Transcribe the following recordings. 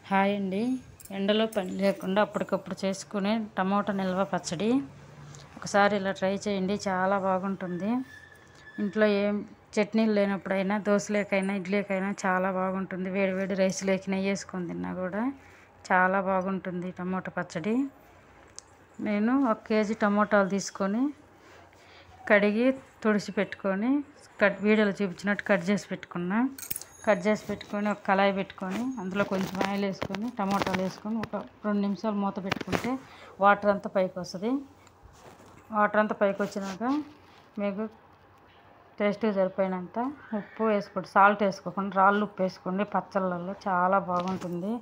Hi అండి. ఎండలో పని లేకుండా అప్పటికప్పుడు చేసుకునే టమోటా నిల్వ పచ్చడి ఒకసారి ఇలా ట్రై చేయండి, చాలా బాగుంటుంది. ఇంట్లో ఏం చట్నీలు లేనప్పుడైనా, దోశలేకైనా, ఇడ్లీకైనా చాలా బాగుంటుంది. వేడి వేడి రైస్లోకి నెయ్యి వేసుకొని తిన్నా కూడా చాలా బాగుంటుంది టమోటా పచ్చడి. నేను 1 కేజీ టమోటాలు తీసుకొని కడిగి తుడిచి పెట్టుకొని వీడియోలో చూపించినట్టు కట్ చేసి పెట్టుకొని ఒక కళాయి పెట్టుకొని అందులో కొంచెం ఆయిల్ వేసుకొని టమోటాలు వేసుకొని ఒక 2 నిమిషాలు మూత పెట్టుకుంటే వాటర్ అంతా పైకి వస్తుంది. వాటర్ అంతా పైకి వచ్చినాక మీకు టేస్ట్కి సరిపోయినంత ఉప్పు వేసుకోండి. సాల్ట్ వేసుకోకుండా రాళ్ళు ఉప్పు వేసుకోండి. పచ్చళ్ళల్లో చాలా బాగుంటుంది.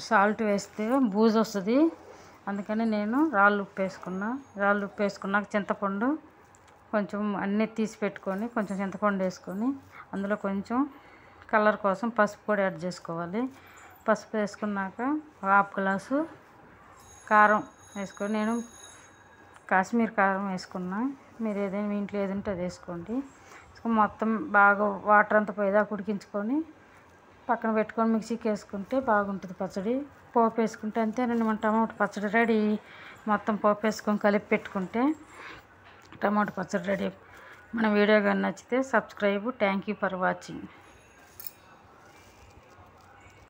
సాల్ట్ వేస్తే బూజు వస్తుంది, అందుకని నేను రాళ్ళు ఉప్పు వేసుకున్నాక చింతపండు కొంచెం అన్నీ తీసి పెట్టుకొని కొంచెం చింతపండు వేసుకొని అందులో కొంచెం కలర్ కోసం పసుపు కూడా యాడ్ చేసుకోవాలి. పసుపు వేసుకున్నాక 1/2 గ్లాసు కారం వేసుకొని, నేను కాశ్మీర్ కారం వేసుకున్నా. మీరు ఏదైనా మీ ఇంట్లో ఏది ఉంటే అది వేసుకోండి. మొత్తం బాగా వాటర్ అంతా పోయేదాకా ఉడికించుకొని పక్కన పెట్టుకొని మిక్సీకి వేసుకుంటే బాగుంటుంది పచ్చడి. పోపు వేసుకుంటే అంతేనండి, మన టమాటా పచ్చడి రెడీ. మొత్తం పోపు వేసుకొని కలిపి పెట్టుకుంటే టమాటా పచ్చడి రెడీ. మన వీడియో కానీ నచ్చితే subscribe. Thank you for watching.